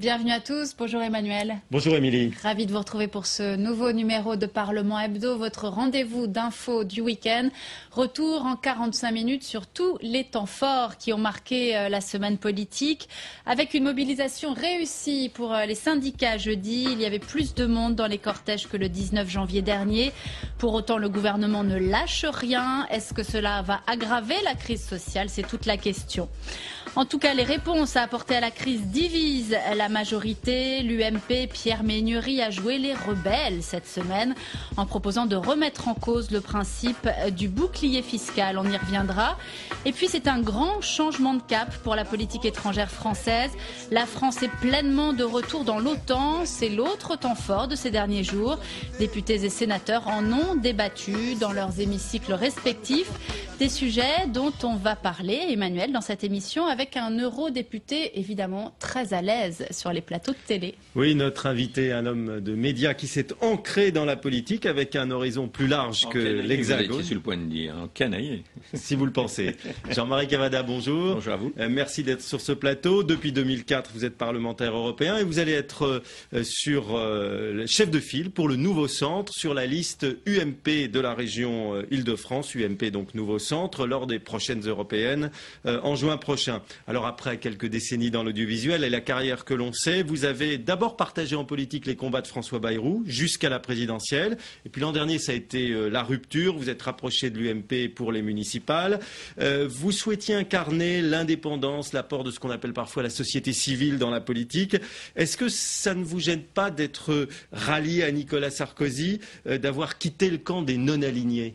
Bienvenue à tous. Bonjour Emmanuel. Bonjour Émilie. Ravi de vous retrouver pour ce nouveau numéro de Parlement Hebdo, votre rendez-vous d'infos du week-end. Retour en 45 minutes sur tous les temps forts qui ont marqué la semaine politique. Avec une mobilisation réussie pour les syndicats jeudi, il y avait plus de monde dans les cortèges que le 19 janvier dernier. Pour autant, le gouvernement ne lâche rien. Est-ce que cela va aggraver la crise sociale? C'est toute la question. En tout cas, les réponses à apporter à la crise divisent la majorité. L'UMP, Pierre Méneury, a joué les rebelles cette semaine en proposant de remettre en cause le principe du bouclier fiscal. On y reviendra. Et puis, c'est un grand changement de cap pour la politique étrangère française. La France est pleinement de retour dans l'OTAN. C'est l'autre temps fort de ces derniers jours. Députés et sénateurs en ont débattu dans leurs hémicycles respectifs. Des sujets dont on va parler, Emmanuel, dans cette émission, avec un eurodéputé évidemment très à l'aise sur les plateaux de télé. Oui, notre invité, un homme de médias qui s'est ancré dans la politique avec un horizon plus large que l'Hexagone. Vous êtes sur le point de dire, en canaillé. Si vous le pensez. Jean-Marie Cavada, bonjour. Bonjour à vous. Merci d'être sur ce plateau. Depuis 2004, vous êtes parlementaire européen et vous allez être chef de file pour le nouveau centre sur la liste UMP de la région Île-de-France, UMP donc nouveau centre, lors des prochaines européennes en juin prochain. Alors après quelques décennies dans l'audiovisuel et la carrière que l'on sait, vous avez d'abord partagé en politique les combats de François Bayrou jusqu'à la présidentielle. Et puis l'an dernier, ça a été la rupture. Vous êtes rapproché de l'UMP pour les municipales. Vous souhaitiez incarner l'indépendance, l'apport de ce qu'on appelle parfois la société civile dans la politique. Est-ce que ça ne vous gêne pas d'être rallié à Nicolas Sarkozy, d'avoir quitté le camp des non-alignés?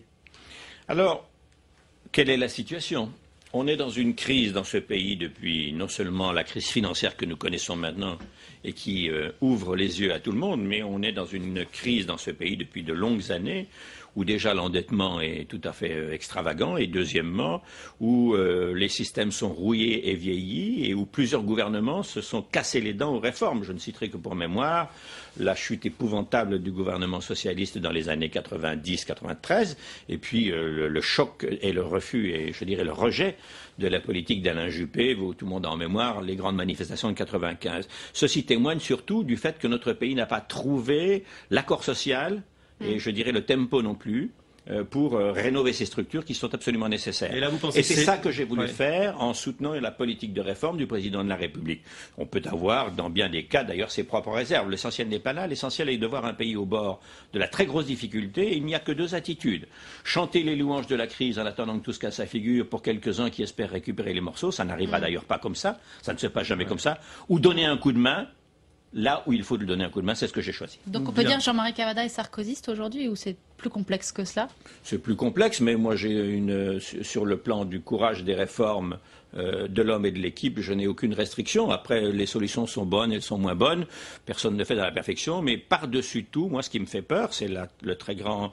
Alors, quelle est la situation? On est dans une crise dans ce pays depuis non seulement la crise financière que nous connaissons maintenant et qui ouvre les yeux à tout le monde, mais on est dans une crise dans ce pays depuis de longues années où déjà l'endettement est tout à fait extravagant et deuxièmement où les systèmes sont rouillés et vieillis et où plusieurs gouvernements se sont cassés les dents aux réformes. Je ne citerai que pour mémoire la chute épouvantable du gouvernement socialiste dans les années 90-93 et puis le choc et le refus et je dirais le rejet de la politique d'Alain Juppé, tout le monde a en mémoire les grandes manifestations de 95. Ceci témoigne surtout du fait que notre pays n'a pas trouvé l'accord social et je dirais le tempo non plus, pour rénover ces structures qui sont absolument nécessaires. Et c'est ça que j'ai voulu faire en soutenant la politique de réforme du président de la République. On peut avoir, dans bien des cas, d'ailleurs, ses propres réserves. L'essentiel n'est pas là. L'essentiel est de voir un pays au bord de la très grosse difficulté. Et il n'y a que deux attitudes. Chanter les louanges de la crise en attendant que tout se casse sa figure pour quelques-uns qui espèrent récupérer les morceaux. Ça n'arrivera d'ailleurs pas comme ça. Ça ne se passe jamais comme ça. Ou donner un coup de main. Là où il faut lui donner un coup de main, c'est ce que j'ai choisi. Donc on peut dire Jean-Marie Cavada est sarkozyste aujourd'hui ou c'est plus complexe que cela? C'est plus complexe, mais moi sur le plan du courage des réformes de l'homme et de l'équipe, je n'ai aucune restriction. Après, les solutions sont bonnes, elles sont moins bonnes. Personne ne fait dans la perfection, mais par-dessus tout, moi, ce qui me fait peur, c'est le très grand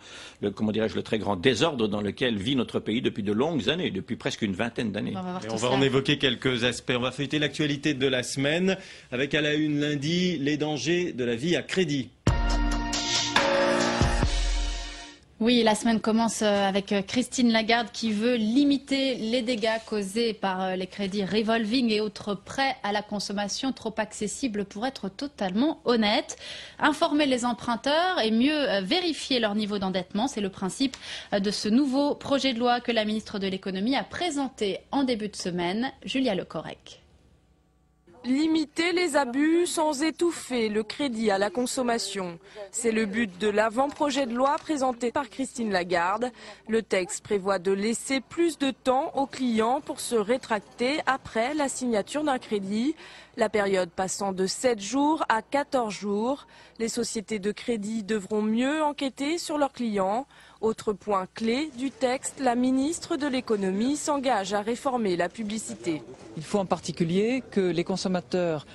désordre dans lequel vit notre pays depuis de longues années, depuis presque une vingtaine d'années. On va en évoquer quelques aspects. On va feuilleter l'actualité de la semaine avec à la une lundi les dangers de la vie à crédit. Oui, la semaine commence avec Christine Lagarde qui veut limiter les dégâts causés par les crédits revolving et autres prêts à la consommation trop accessibles pour être totalement honnête. Informer les emprunteurs et mieux vérifier leur niveau d'endettement, c'est le principe de ce nouveau projet de loi que la ministre de l'économie a présenté en début de semaine, Julia Lecorrec. Limiter les abus sans étouffer le crédit à la consommation. C'est le but de l'avant-projet de loi présenté par Christine Lagarde. Le texte prévoit de laisser plus de temps aux clients pour se rétracter après la signature d'un crédit. La période passant de 7 jours à 14 jours. Les sociétés de crédit devront mieux enquêter sur leurs clients. Autre point clé du texte, la ministre de l'économie s'engage à réformer la publicité. Il faut en particulier que les consommateurs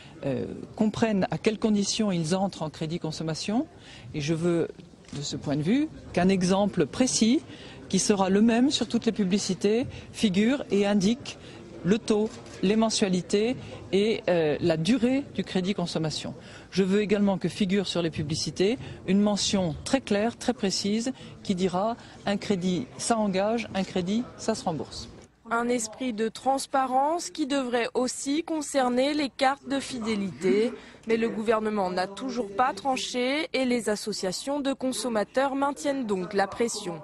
comprennent à quelles conditions ils entrent en crédit consommation. Et je veux, de ce point de vue, qu'un exemple précis, qui sera le même sur toutes les publicités, figure et indique le taux, les mensualités et la durée du crédit consommation. Je veux également que figure sur les publicités une mention très claire, très précise, qui dira un crédit ça engage, un crédit ça se rembourse. Un esprit de transparence qui devrait aussi concerner les cartes de fidélité. Mais le gouvernement n'a toujours pas tranché et les associations de consommateurs maintiennent donc la pression.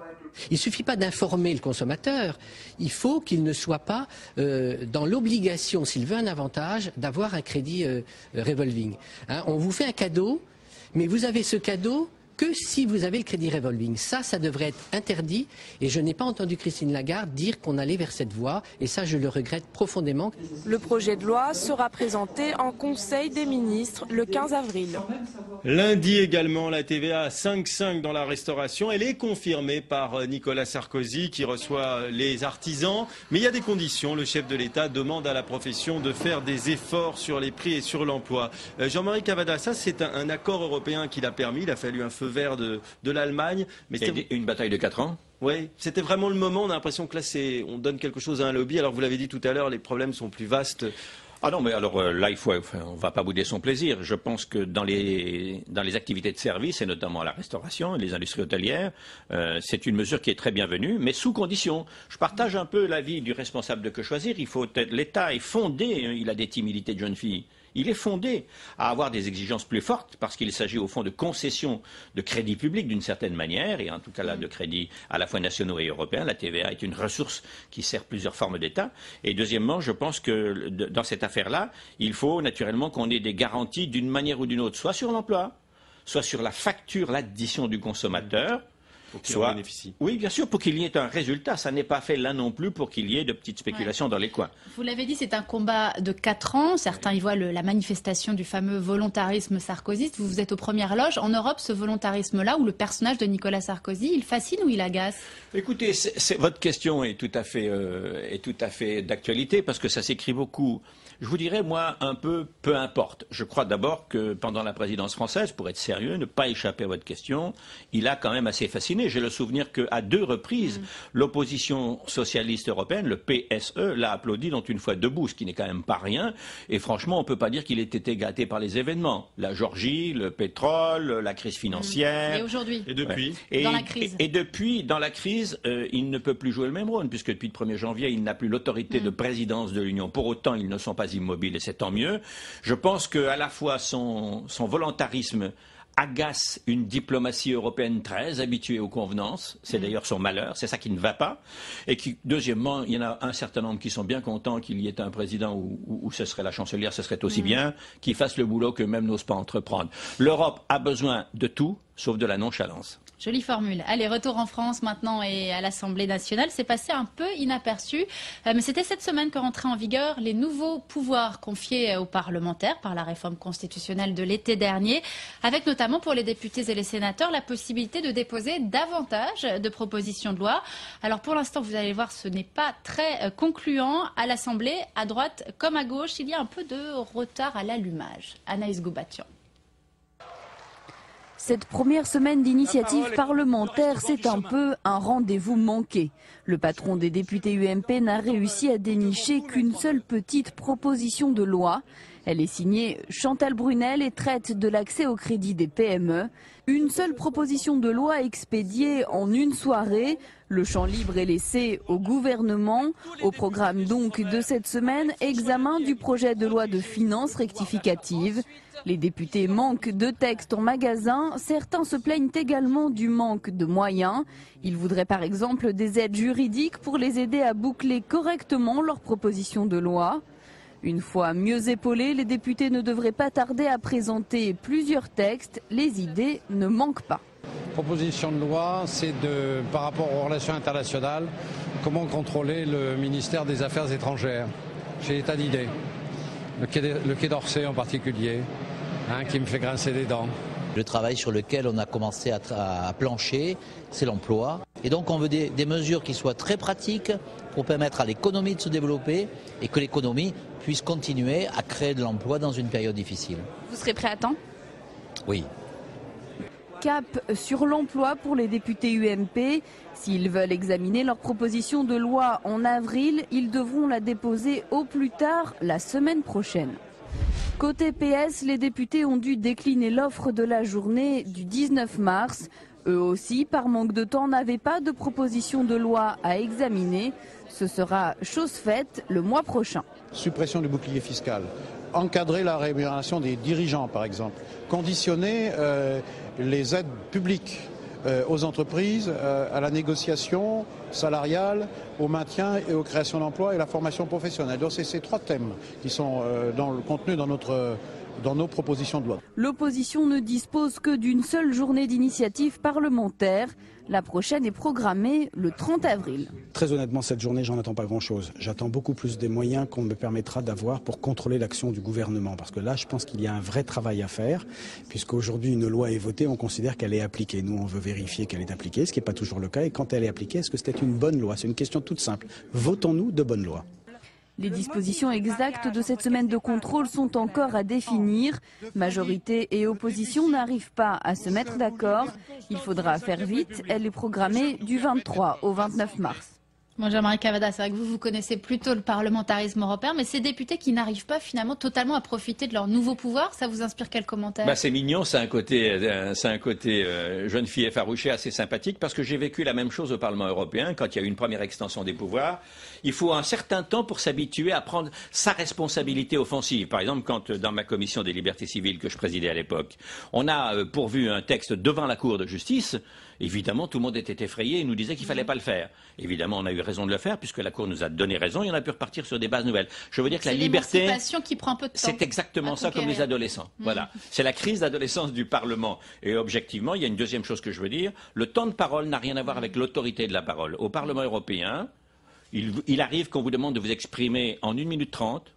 Il ne suffit pas d'informer le consommateur, il faut qu'il ne soit pas dans l'obligation, s'il veut un avantage, d'avoir un crédit revolving. Hein, on vous fait un cadeau, mais vous avez ce cadeau que si vous avez le crédit revolving. Ça devrait être interdit et je n'ai pas entendu Christine Lagarde dire qu'on allait vers cette voie et ça je le regrette profondément. Le projet de loi sera présenté en Conseil des ministres le 15 avril. Lundi également, la TVA à 5,5 dans la restauration. Elle est confirmée par Nicolas Sarkozy qui reçoit les artisans. Mais il y a des conditions. Le chef de l'État demande à la profession de faire des efforts sur les prix et sur l'emploi. Jean-Marie Cavada, ça c'est un accord européen qui l'a permis. Il a fallu un feu vert de l'Allemagne. Mais une bataille de 4 ans. Oui, c'était vraiment le moment. On a l'impression que là, on donne quelque chose à un lobby. Alors vous l'avez dit tout à l'heure, les problèmes sont plus vastes. Ah non, mais alors là, on va pas bouder son plaisir. Je pense que dans les activités de service, et notamment la restauration et les industries hôtelières, c'est une mesure qui est très bienvenue, mais sous condition. Je partage un peu l'avis du responsable de Que Choisir. L'État est fondé, il a des timidités de jeune fille. Il est fondé à avoir des exigences plus fortes parce qu'il s'agit au fond de concessions de crédit public d'une certaine manière et en tout cas là de crédits à la fois nationaux et européens. La TVA est une ressource qui sert plusieurs formes d'État. Et deuxièmement, je pense que dans cette affaire-là, il faut naturellement qu'on ait des garanties d'une manière ou d'une autre, soit sur l'emploi, soit sur la facture, l'addition du consommateur. Pour qu'il en bénéficie. Oui, bien sûr, pour qu'il y ait un résultat. Ça n'est pas fait là non plus pour qu'il y ait de petites spéculations dans les coins. Vous l'avez dit, c'est un combat de 4 ans. Certains y voient la manifestation du fameux volontarisme sarkozyste. Vous êtes aux premières loges. En Europe, ce volontarisme-là, ou le personnage de Nicolas Sarkozy, il fascine ou il agace? Écoutez, votre question est tout à fait d'actualité parce que ça s'écrit beaucoup. Je vous dirais, moi, un peu importe. Je crois d'abord que pendant la présidence française, pour être sérieux, ne pas échapper à votre question, il a quand même assez fasciné. J'ai le souvenir qu'à 2 reprises, l'opposition socialiste européenne, le PSE, l'a applaudi, dont une fois debout, ce qui n'est quand même pas rien. Et franchement, on ne peut pas dire qu'il ait été gâté par les événements. La Géorgie, le pétrole, la crise financière. Et aujourd'hui. Et depuis. Dans la crise. Et depuis, dans la crise, il ne peut plus jouer le même rôle, puisque depuis le 1er janvier, il n'a plus l'autorité de présidence de l'Union. Pour autant, ils ne sont pas immobiles et c'est tant mieux. Je pense qu'à la fois son volontarisme agace une diplomatie européenne très habituée aux convenances. C'est d'ailleurs son malheur, c'est ça qui ne va pas. Et deuxièmement, il y en a un certain nombre qui sont bien contents qu'il y ait un président où ce serait la chancelière, ce serait aussi bien, qui fasse le boulot qu'eux-mêmes n'osent pas entreprendre. L'Europe a besoin de tout, sauf de la nonchalance. Jolie formule. Allez, retour en France maintenant et à l'Assemblée nationale. C'est passé un peu inaperçu, mais c'était cette semaine que rentraient en vigueur les nouveaux pouvoirs confiés aux parlementaires par la réforme constitutionnelle de l'été dernier, avec notamment pour les députés et les sénateurs la possibilité de déposer davantage de propositions de loi. Alors pour l'instant, vous allez voir, ce n'est pas très concluant. À l'Assemblée, à droite comme à gauche, il y a un peu de retard à l'allumage. Anaïs Goubatian. Cette première semaine d'initiative parlementaire, c'est un peu un rendez-vous manqué. Le patron des députés UMP n'a réussi à dénicher qu'une seule petite proposition de loi. Elle est signée Chantal Brunel et traite de l'accès au crédit des PME. Une seule proposition de loi expédiée en une soirée. Le champ libre est laissé au gouvernement. Au programme donc de cette semaine, examen du projet de loi de finances rectificative. Les députés manquent de textes en magasin. Certains se plaignent également du manque de moyens. Ils voudraient par exemple des aides juridiques pour les aider à boucler correctement leurs propositions de loi. Une fois mieux épaulés, les députés ne devraient pas tarder à présenter plusieurs textes. Les idées ne manquent pas. Proposition de loi, c'est par rapport aux relations internationales, comment contrôler le ministère des Affaires étrangères. J'ai des tas d'idées. Le Quai d'Orsay en particulier, qui me fait grincer des dents. Le travail sur lequel on a commencé à plancher, c'est l'emploi. Et donc on veut des mesures qui soient très pratiques pour permettre à l'économie de se développer et que l'économie puisse continuer à créer de l'emploi dans une période difficile. Vous serez prêt à temps ? Oui. Cap sur l'emploi pour les députés UMP. S'ils veulent examiner leur proposition de loi en avril, ils devront la déposer au plus tard la semaine prochaine. Côté PS, les députés ont dû décliner l'offre de la journée du 19 mars. Eux aussi, par manque de temps, n'avaient pas de proposition de loi à examiner. Ce sera chose faite le mois prochain. Suppression du bouclier fiscal, encadrer la rémunération des dirigeants par exemple, conditionner les aides publiques aux entreprises, à la négociation salariale, au maintien et aux créations d'emplois et la formation professionnelle. Donc c'est ces 3 thèmes qui sont contenus dans nos propositions de loi. L'opposition ne dispose que d'une seule journée d'initiative parlementaire. La prochaine est programmée le 30 avril. Très honnêtement, cette journée, j'en attends pas grand-chose. J'attends beaucoup plus des moyens qu'on me permettra d'avoir pour contrôler l'action du gouvernement. Parce que là, je pense qu'il y a un vrai travail à faire, puisqu'aujourd'hui, une loi est votée, on considère qu'elle est appliquée. Nous, on veut vérifier qu'elle est appliquée, ce qui n'est pas toujours le cas. Et quand elle est appliquée, est-ce que c'était une bonne loi? C'est une question toute simple. Votons-nous de bonnes lois? Les dispositions exactes de cette semaine de contrôle sont encore à définir. Majorité et opposition n'arrivent pas à se mettre d'accord. Il faudra faire vite. Elle est programmée du 23 au 29 mars. Bon, Jean-Marie Cavada, c'est vrai que vous connaissez plutôt le parlementarisme européen, mais ces députés qui n'arrivent pas finalement totalement à profiter de leur nouveau pouvoir, ça vous inspire quel commentaire? C'est mignon, c'est un côté jeune fille effarouchée assez sympathique, parce que j'ai vécu la même chose au Parlement européen quand il y a eu une première extension des pouvoirs. Il faut un certain temps pour s'habituer à prendre sa responsabilité offensive. Par exemple, quand dans ma commission des libertés civiles que je présidais à l'époque, on a pourvu un texte devant la Cour de justice, évidemment tout le monde était effrayé et nous disait qu'il ne fallait pas le faire. Évidemment, on a eu raison de le faire puisque la Cour nous a donné raison et on a pu repartir sur des bases nouvelles. Je veux dire que la liberté, l'émancipation qui prend un peu de temps. c'est exactement ça, comme les adolescents. Voilà, c'est la crise d'adolescence du Parlement. Et objectivement, il y a une deuxième chose que je veux dire. Le temps de parole n'a rien à voir avec l'autorité de la parole. Au Parlement européen, il arrive qu'on vous demande de vous exprimer en 1 minute 30,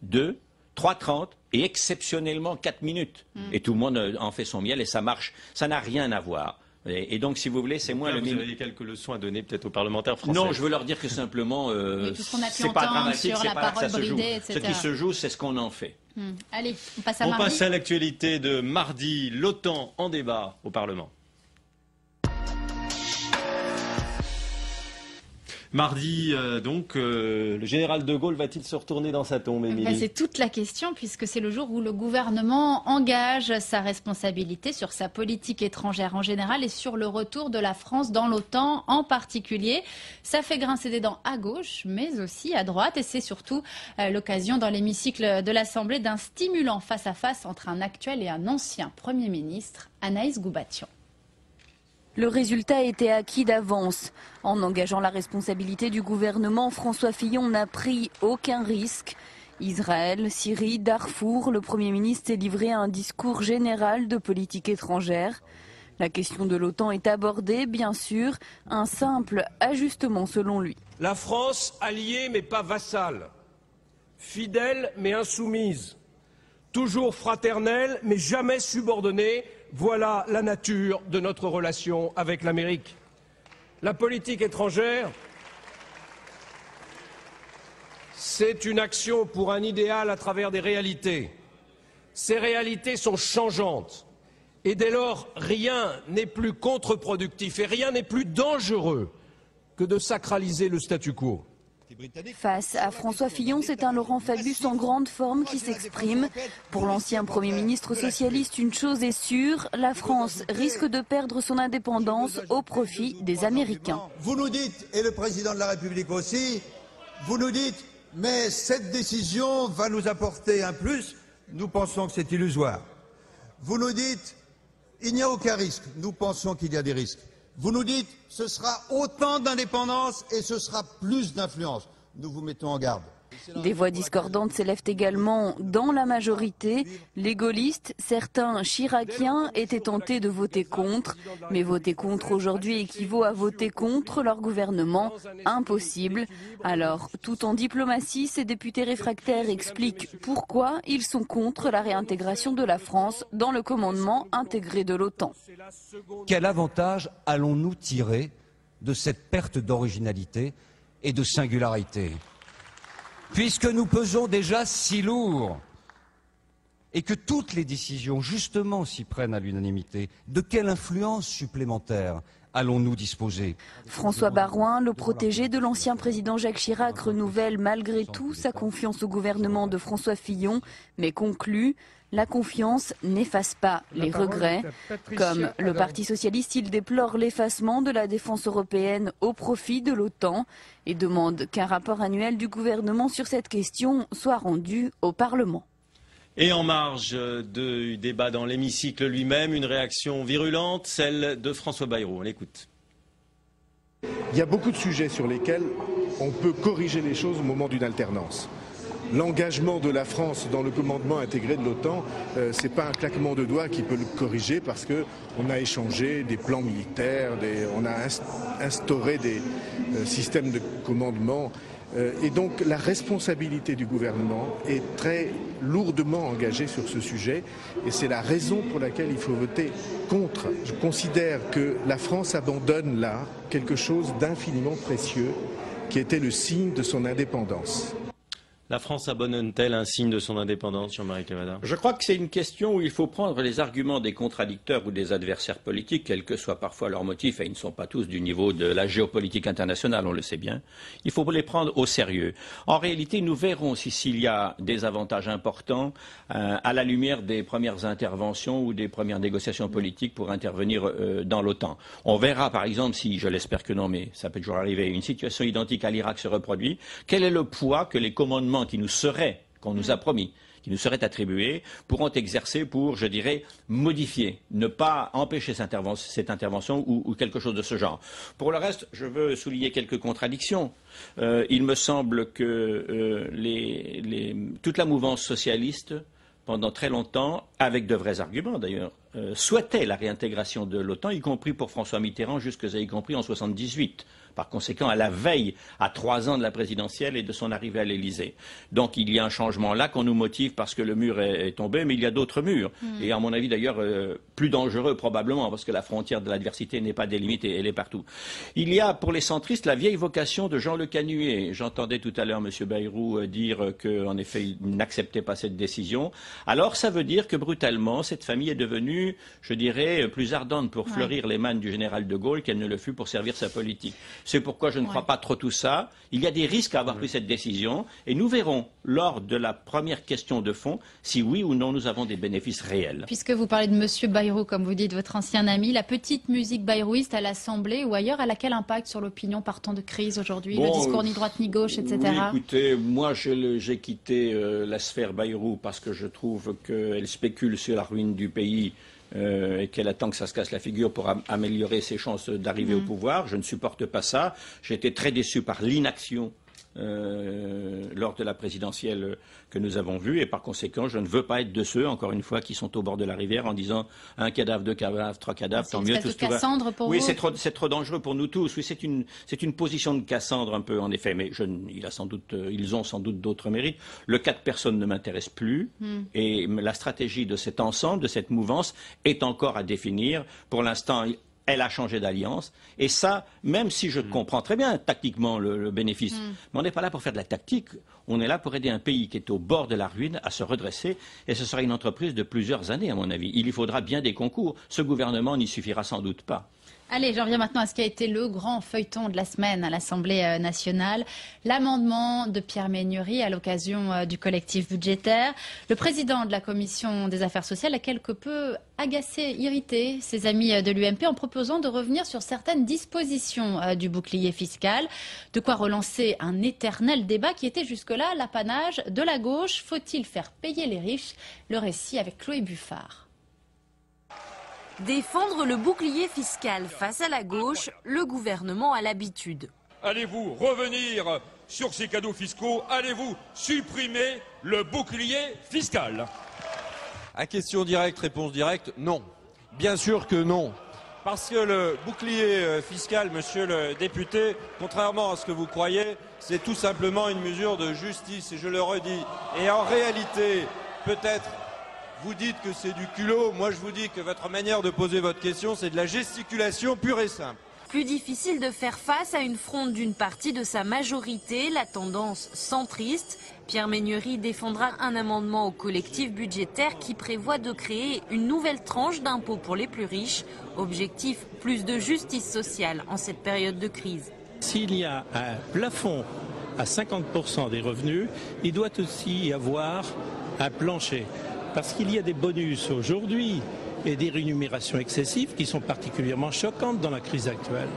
2, 3:30 et exceptionnellement 4 minutes. Et tout le monde en fait son miel et ça marche. Ça n'a rien à voir. Et donc, si vous voulez, c'est moins le minimum. Vous avez quelques leçons à donner peut-être aux parlementaires français. Non, je veux leur dire que simplement, c'est pas dramatique, c'est pas là que ça se joue. Ce qui se joue, c'est ce qu'on en fait. Allez, on passe à mardi. On passe à l'actualité de mardi, l'OTAN en débat au Parlement. Mardi, le général de Gaulle va-t-il se retourner dans sa tombe, Émilie? C'est toute la question, puisque c'est le jour où le gouvernement engage sa responsabilité sur sa politique étrangère en général et sur le retour de la France dans l'OTAN en particulier. Ça fait grincer des dents à gauche, mais aussi à droite. Et c'est surtout l'occasion dans l'hémicycle de l'Assemblée d'un stimulant face-à-face entre un actuel et un ancien Premier ministre, Anaïs Goubatian. Le résultat était acquis d'avance. En engageant la responsabilité du gouvernement, François Fillon n'a pris aucun risque. Israël, Syrie, Darfour, le Premier ministre s'est livré à un discours général de politique étrangère. La question de l'OTAN est abordée, bien sûr, un simple ajustement selon lui. La France, alliée mais pas vassale, fidèle mais insoumise, toujours fraternelle mais jamais subordonnée. Voilà la nature de notre relation avec l'Amérique. La politique étrangère, c'est une action pour un idéal à travers des réalités. Ces réalités sont changeantes et dès lors, rien n'est plus contre-productif et rien n'est plus dangereux que de sacraliser le statu quo. Face à François Fillon, c'est un Laurent Fabius en grande forme qui s'exprime. Pour l'ancien Premier ministre socialiste, une chose est sûre, la France risque de perdre son indépendance au profit des Américains. Vous nous dites, et le président de la République aussi, vous nous dites, mais cette décision va nous apporter un plus, nous pensons que c'est illusoire. Vous nous dites, il n'y a aucun risque, nous pensons qu'il y a des risques. Vous nous dites, ce sera autant d'indépendance et ce sera plus d'influence. Nous vous mettons en garde. Des voix discordantes s'élèvent également dans la majorité. Les gaullistes, certains chiraciens, étaient tentés de voter contre. Mais voter contre aujourd'hui équivaut à voter contre leur gouvernement. Impossible. Alors, tout en diplomatie, ces députés réfractaires expliquent pourquoi ils sont contre la réintégration de la France dans le commandement intégré de l'OTAN. Quel avantage allons-nous tirer de cette perte d'originalité et de singularité ? Puisque nous pesons déjà si lourd et que toutes les décisions, justement, s'y prennent à l'unanimité, de quelle influence supplémentaire allons-nous disposer? François Baroin, le protégé de l'ancien président Jacques Chirac, renouvelle malgré tout sa confiance au gouvernement de François Fillon, mais conclut: la confiance n'efface pas les regrets. Comme le Parti socialiste, il déplore l'effacement de la défense européenne au profit de l'OTAN et demande qu'un rapport annuel du gouvernement sur cette question soit rendu au Parlement. Et en marge du débat dans l'hémicycle lui-même, une réaction virulente, celle de François Bayrou. On l'écoute. Il y a beaucoup de sujets sur lesquels on peut corriger les choses au moment d'une alternance. L'engagement de la France dans le commandement intégré de l'OTAN, ce n'est pas un claquement de doigts qui peut le corriger parce qu'on a échangé des plans militaires, on a instauré des systèmes de commandement. Et donc la responsabilité du gouvernement est très lourdement engagée sur ce sujet et c'est la raison pour laquelle il faut voter contre. Je considère que la France abandonne là quelque chose d'infiniment précieux qui était le signe de son indépendance. La France abandonne-t-elle un signe de son indépendance, Jean-Marie Cavada? Je crois que c'est une question où il faut prendre les arguments des contradicteurs ou des adversaires politiques, quels que soient parfois leurs motifs, et ils ne sont pas tous du niveau de la géopolitique internationale, on le sait bien. Il faut les prendre au sérieux. En réalité, nous verrons s'il y a des avantages importants à la lumière des premières interventions ou des premières négociations politiques pour intervenir dans l'OTAN. On verra par exemple si, je l'espère que non, mais ça peut toujours arriver, une situation identique à l'Irak se reproduit. Quel est le poids que les commandements qu'on nous a promis, qui nous seraient attribués, pourront exercer pour, je dirais, modifier, ne pas empêcher cette intervention ou quelque chose de ce genre. Pour le reste, je veux souligner quelques contradictions. Il me semble que toute la mouvance socialiste, pendant très longtemps, avec de vrais arguments d'ailleurs, souhaitait la réintégration de l'OTAN, y compris pour François Mitterrand, y compris en 1978. Par conséquent, à la veille, à 3 ans de la présidentielle et de son arrivée à l'Élysée. Donc il y a un changement là qu'on nous motive parce que le mur est tombé, mais il y a d'autres murs. Et à mon avis d'ailleurs, plus dangereux probablement, parce que la frontière de l'adversité n'est pas délimitée, elle est partout. Il y a pour les centristes la vieille vocation de Jean Le Canuet. J'entendais tout à l'heure M. Bayrou dire qu'en effet, il n'acceptait pas cette décision. Alors ça veut dire que brutalement, cette famille est devenue, je dirais, plus ardente pour fleurir les mannes du général de Gaulle qu'elle ne le fut pour servir sa politique. C'est pourquoi je ne crois pas trop tout ça. Il y a des risques à avoir pris cette décision et nous verrons lors de la première question de fond si oui ou non nous avons des bénéfices réels. Puisque vous parlez de M. Bayrou, comme vous dites, votre ancien ami, la petite musique bayrouiste à l'Assemblée ou ailleurs, elle a quel impact sur l'opinion partant de crise aujourd'hui? Le discours ni droite ni gauche, etc. Oui, écoutez, moi j'ai quitté la sphère Bayrou parce que je trouve qu'elle spécule sur la ruine du pays. Et qu'elle attend que ça se casse la figure pour améliorer ses chances d'arriver au pouvoir. Je ne supporte pas ça. J'ai été très déçu par l'inaction lors de la présidentielle que nous avons vue et par conséquent je ne veux pas être de ceux, encore une fois, qui sont au bord de la rivière en disant un cadavre, 2 cadavres, 3 cadavres, tant mieux. C'est une espèce de Cassandre pour vous? Oui, c'est trop dangereux pour nous tous. Oui, c'est une position de Cassandre un peu en effet, mais ils ont sans doute d'autres mérites. Le cas de personne ne m'intéresse plus et la stratégie de cet ensemble, de cette mouvance est encore à définir. Pour l'instant, elle a changé d'alliance. Et ça, même si je comprends très bien tactiquement le bénéfice, mais on n'est pas là pour faire de la tactique. On est là pour aider un pays qui est au bord de la ruine à se redresser. Et ce sera une entreprise de plusieurs années, à mon avis. Il y faudra bien des concours. Ce gouvernement n'y suffira sans doute pas. Allez, j'en reviens maintenant à ce qui a été le grand feuilleton de la semaine à l'Assemblée nationale, l'amendement de Pierre Ménuri à l'occasion du collectif budgétaire. Le président de la Commission des affaires sociales a quelque peu agacé, irrité ses amis de l'UMP en proposant de revenir sur certaines dispositions du bouclier fiscal, de quoi relancer un éternel débat qui était jusque-là l'apanage de la gauche. Faut-il faire payer les riches? Le récit avec Chloé Buffard. Défendre le bouclier fiscal face à la gauche, le gouvernement a l'habitude. Allez-vous revenir sur ces cadeaux fiscaux? Allez-vous supprimer le bouclier fiscal? À question directe, réponse directe, non. Bien sûr que non. Parce que le bouclier fiscal, monsieur le député, contrairement à ce que vous croyez, c'est tout simplement une mesure de justice, et je le redis. Et en réalité, peut-être... vous dites que c'est du culot, moi je vous dis que votre manière de poser votre question, c'est de la gesticulation pure et simple. Plus difficile de faire face à une fronde d'une partie de sa majorité, la tendance centriste. Pierre Megnery défendra un amendement au collectif budgétaire qui prévoit de créer une nouvelle tranche d'impôt pour les plus riches. Objectif, plus de justice sociale en cette période de crise. S'il y a un plafond à 50% des revenus, il doit aussi y avoir un plancher. Parce qu'il y a des bonus aujourd'hui et des rémunérations excessives qui sont particulièrement choquantes dans la crise actuelle.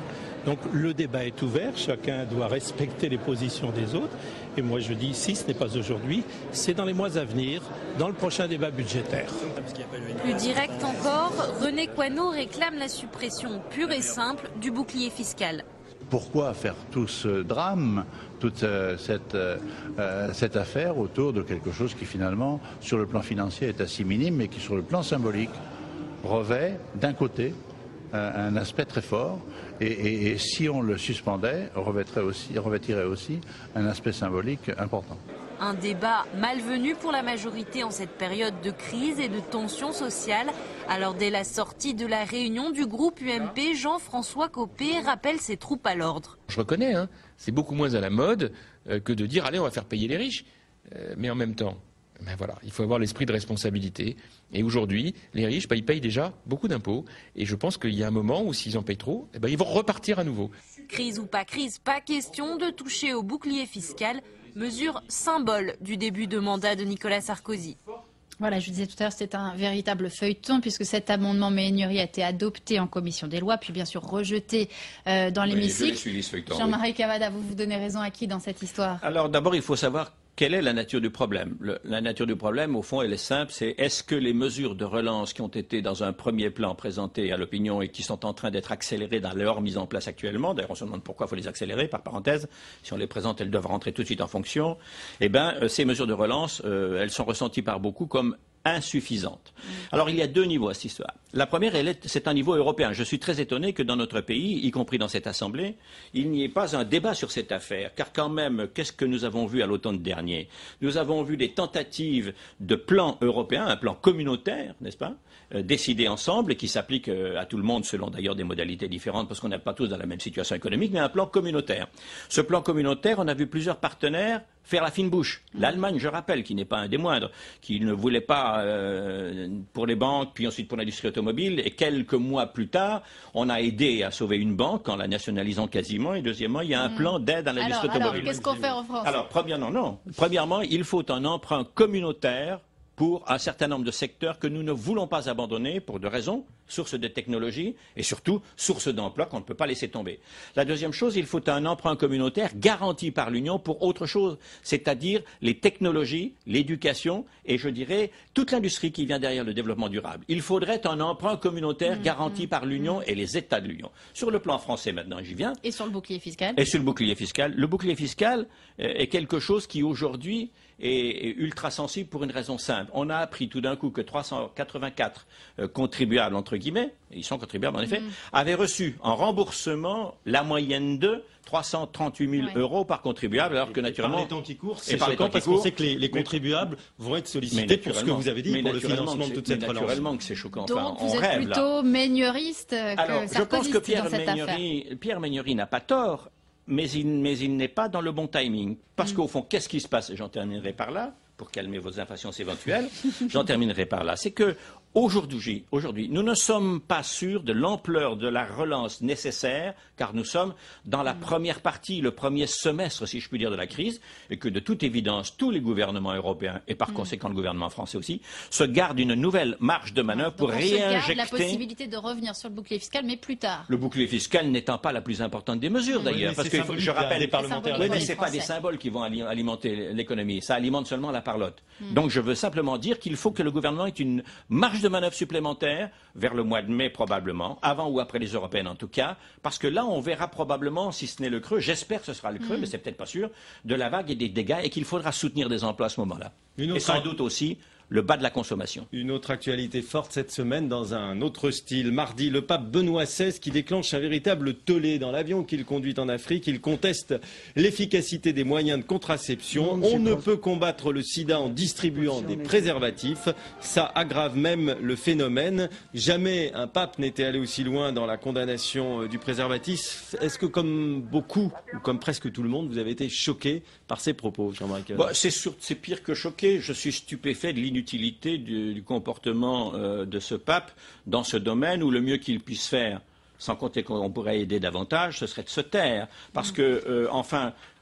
Donc le débat est ouvert, chacun doit respecter les positions des autres. Et moi je dis, si ce n'est pas aujourd'hui, c'est dans les mois à venir, dans le prochain débat budgétaire. Plus direct encore, René Coineau réclame la suppression pure et simple du bouclier fiscal. Pourquoi faire tout ce drame, toute cette affaire autour de quelque chose qui finalement, sur le plan financier, est assez minime, mais qui sur le plan symbolique revêt d'un côté un aspect très fort, et si on le suspendait, revêtirait aussi un aspect symbolique important. Un débat malvenu pour la majorité en cette période de crise et de tension sociale. Alors dès la sortie de la réunion du groupe UMP, Jean-François Copé rappelle ses troupes à l'ordre. Je reconnais, c'est beaucoup moins à la mode que de dire allez on va faire payer les riches. Mais en même temps, voilà, il faut avoir l'esprit de responsabilité. Et aujourd'hui, les riches, ils payent déjà beaucoup d'impôts. Et je pense qu'il y a un moment où s'ils en payent trop, ils vont repartir à nouveau. Crise ou pas crise, pas question de toucher au bouclier fiscal. Mesure symbole du début de mandat de Nicolas Sarkozy. Voilà, je disais tout à l'heure, c'était un véritable feuilleton puisque cet amendement Megnery a été adopté en commission des lois, puis bien sûr rejeté dans l'hémicycle. Jean-Marie Cavada, vous donnez raison à qui dans cette histoire? Alors d'abord, il faut savoir quelle est la nature du problème. La nature du problème, au fond, elle est simple, c'est est-ce que les mesures de relance qui ont été dans un premier plan présentées à l'opinion et qui sont en train d'être accélérées dans leur mise en place actuellement, d'ailleurs on se demande pourquoi il faut les accélérer, par parenthèse, si on les présente, elles doivent rentrer tout de suite en fonction, ces mesures de relance, elles sont ressenties par beaucoup comme insuffisante. Alors il y a deux niveaux à cette histoire. La première, c'est un niveau européen. Je suis très étonné que dans notre pays, y compris dans cette Assemblée, il n'y ait pas un débat sur cette affaire. Car quand même, qu'est-ce que nous avons vu à l'automne dernier? Nous avons vu des tentatives de plan européen, un plan communautaire, n'est-ce pas, décidé ensemble et qui s'applique à tout le monde selon d'ailleurs des modalités différentes parce qu'on n'est pas tous dans la même situation économique, mais un plan communautaire. Ce plan communautaire, on a vu plusieurs partenaires faire la fine bouche. L'Allemagne, je rappelle, qui n'est pas un des moindres, qui ne voulait pas pour les banques, puis ensuite pour l'industrie automobile, et quelques mois plus tard, on a aidé à sauver une banque en la nationalisant quasiment, et deuxièmement, il y a un plan d'aide à l'industrie automobile. Alors, qu'est-ce qu'on fait en France? Alors, premièrement, il faut un emprunt communautaire pour un certain nombre de secteurs que nous ne voulons pas abandonner pour deux raisons, source de technologie et surtout source d'emploi qu'on ne peut pas laisser tomber. La deuxième chose, il faut un emprunt communautaire garanti par l'Union pour autre chose, c'est-à-dire les technologies, l'éducation et je dirais toute l'industrie qui vient derrière le développement durable. Il faudrait un emprunt communautaire garanti par l'Union et les États de l'Union. Sur le plan français maintenant, j'y viens. Et sur le bouclier fiscal? Et sur le bouclier fiscal. Le bouclier fiscal est quelque chose qui aujourd'hui est ultra sensible pour une raison simple. On a appris tout d'un coup que 384 contribuables, entre guillemets, et ils sont contribuables en effet, avaient reçu en remboursement la moyenne de 338 000 euros par contribuable, alors que naturellement... Par les temps qui courent, c'est choquant parce qu'on sait que les contribuables vont être sollicités pour ce que vous avez dit, pour le financement de toute cette relance. Naturellement que c'est choquant. Donc vous êtes plutôt Megneriste que sarkozyste je pense que Pierre Megnery n'a pas tort, mais il n'est pas dans le bon timing. Parce qu'au fond, qu'est-ce qui se passe? Et j'en terminerai par là, pour calmer vos impatiences éventuelles. J'en terminerai par là. C'est que aujourd'hui, nous ne sommes pas sûrs de l'ampleur de la relance nécessaire, car nous sommes dans la première partie, le premier semestre, si je puis dire, de la crise, et que de toute évidence, tous les gouvernements européens, et par conséquent le gouvernement français aussi, se gardent une nouvelle marge de manœuvre pour réinjecter... On se garde la possibilité de revenir sur le bouclier fiscal, mais plus tard. Le bouclier fiscal n'étant pas la plus importante des mesures, d'ailleurs, parce que je rappelle... Les parlementaires... Oui, mais ce n'est pas des symboles qui vont alimenter l'économie, ça alimente seulement la parlotte. Donc je veux simplement dire qu'il faut que le gouvernement ait une marge de manœuvre supplémentaire vers le mois de mai probablement, avant ou après les européennes en tout cas, parce que là on verra probablement, si ce n'est le creux, j'espère que ce sera le creux, mais c'est peut-être pas sûr, de la vague et des dégâts et qu'il faudra soutenir des emplois à ce moment-là. Et sans doute aussi le bas de la consommation. Une autre actualité forte cette semaine dans un autre style. Mardi, le pape Benoît XVI qui déclenche un véritable tollé dans l'avion qu'il conduit en Afrique. Il conteste l'efficacité des moyens de contraception. On ne peut combattre le sida en distribuant des préservatifs. Ça aggrave même le phénomène. Jamais un pape n'était allé aussi loin dans la condamnation du préservatif. Est-ce que comme beaucoup, ou comme presque tout le monde, vous avez été choqué par ces propos, Jean-Marc? C'est pire que choqué. Je suis stupéfait de l'inutilité du comportement de ce pape dans ce domaine où le mieux qu'il puisse faire, sans compter qu'on pourrait aider davantage, ce serait de se taire. Parce que,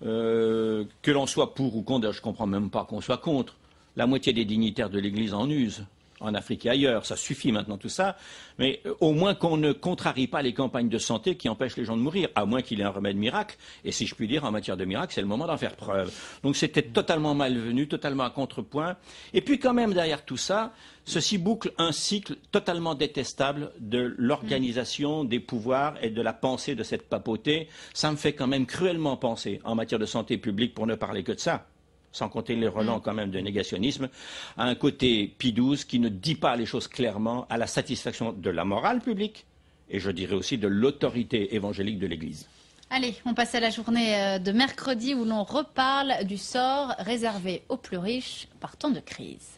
que l'on soit pour ou contre, je ne comprends même pas qu'on soit contre. La moitié des dignitaires de l'Église en usent. En Afrique et ailleurs, ça suffit maintenant tout ça, mais au moins qu'on ne contrarie pas les campagnes de santé qui empêchent les gens de mourir, à moins qu'il y ait un remède miracle, et si je puis dire, en matière de miracle, c'est le moment d'en faire preuve. Donc c'était totalement malvenu, totalement à contrepoint, et puis quand même derrière tout ça, ceci boucle un cycle totalement détestable de l'organisation des pouvoirs et de la pensée de cette papauté. Ça me fait quand même cruellement penser, en matière de santé publique, pour ne parler que de ça, sans compter les relents quand même de négationnisme, à un côté Pie XII qui ne dit pas les choses clairement à la satisfaction de la morale publique et je dirais aussi de l'autorité évangélique de l'Église. Allez, on passe à la journée de mercredi où l'on reparle du sort réservé aux plus riches par temps de crise.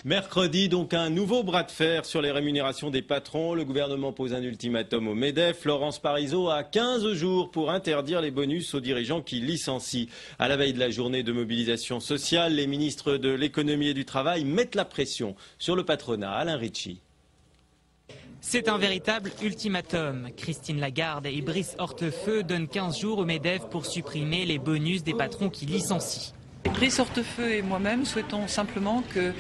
Mercredi, donc, un nouveau bras de fer sur les rémunérations des patrons. Le gouvernement pose un ultimatum au MEDEF. Laurence Parisot a 15 jours pour interdire les bonus aux dirigeants qui licencient. À la veille de la journée de mobilisation sociale, les ministres de l'économie et du travail mettent la pression sur le patronat. Alain Ritchie. C'est un véritable ultimatum. Christine Lagarde et Brice Hortefeux donnent 15 jours au MEDEF pour supprimer les bonus des patrons qui licencient. Brice Hortefeux et moi-même souhaitons simplement que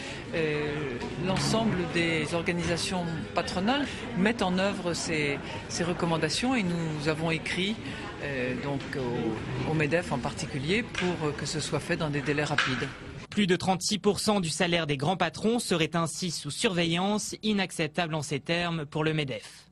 l'ensemble des organisations patronales mettent en œuvre ces recommandations et nous avons écrit donc au MEDEF en particulier pour que ce soit fait dans des délais rapides. Plus de 36% du salaire des grands patrons serait ainsi sous surveillance, inacceptable en ces termes pour le MEDEF.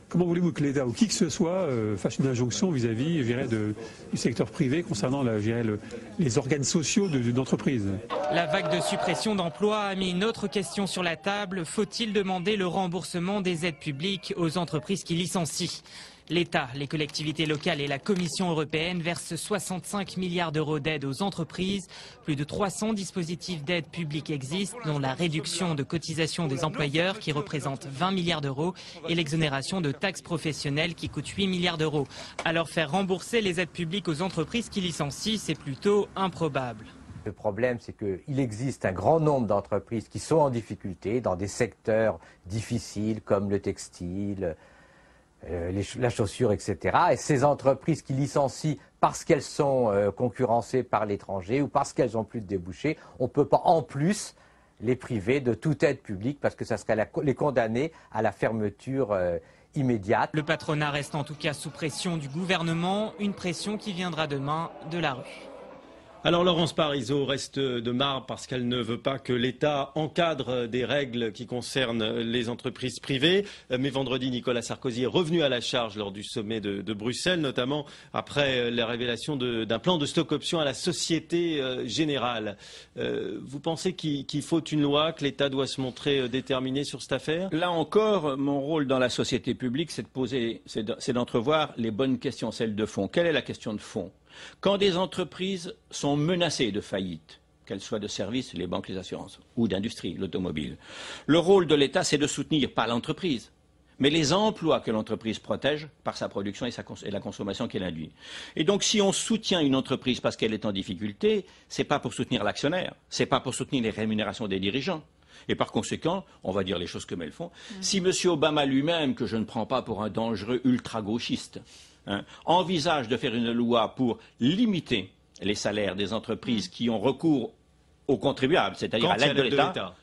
Comment voulez-vous que l'État ou qui que ce soit fasse une injonction vis-à-vis du secteur privé concernant les organes sociaux d'entreprise? La vague de suppression d'emplois a mis une autre question sur la table. Faut-il demander le remboursement des aides publiques aux entreprises qui licencient ? L'État, les collectivités locales et la Commission européenne versent 65 milliards d'euros d'aide aux entreprises. Plus de 300 dispositifs d'aide publique existent, dont la réduction de cotisations des employeurs qui représente 20 milliards d'euros et l'exonération de taxes professionnelles qui coûte 8 milliards d'euros. Alors faire rembourser les aides publiques aux entreprises qui licencient, c'est plutôt improbable. Le problème, c'est qu'il existe un grand nombre d'entreprises qui sont en difficulté dans des secteurs difficiles comme le textile, la chaussure, etc. Et ces entreprises qui licencient parce qu'elles sont concurrencées par l'étranger ou parce qu'elles n'ont plus de débouchés, on ne peut pas en plus les priver de toute aide publique parce que ça serait les condamner à la fermeture immédiate. Le patronat reste en tout cas sous pression du gouvernement, une pression qui viendra demain de la rue. Alors Laurence Parisot reste de marbre parce qu'elle ne veut pas que l'État encadre des règles qui concernent les entreprises privées. Mais vendredi, Nicolas Sarkozy est revenu à la charge lors du sommet de Bruxelles, notamment après la révélation d'un plan de stock option à la Société Générale. Vous pensez qu'il faut une loi, que l'État doit se montrer déterminé sur cette affaire? Là encore, mon rôle dans la société publique, c'est d'entrevoir les bonnes questions, celles de fond. Quelle est la question de fond? Quand des entreprises sont menacées de faillite, qu'elles soient de services, les banques, les assurances, ou d'industrie, l'automobile, le rôle de l'État, c'est de soutenir pas l'entreprise, mais les emplois que l'entreprise protège par sa production et la consommation qu'elle induit. Et donc, si on soutient une entreprise parce qu'elle est en difficulté, c'est pas pour soutenir l'actionnaire, c'est pas pour soutenir les rémunérations des dirigeants. Et par conséquent, on va dire les choses comme elles font. Si M. Obama lui-même, que je ne prends pas pour un dangereux ultra-gauchiste, envisage de faire une loi pour limiter les salaires des entreprises qui ont recours aux contribuables, c'est-à-dire à l'aide de l'État.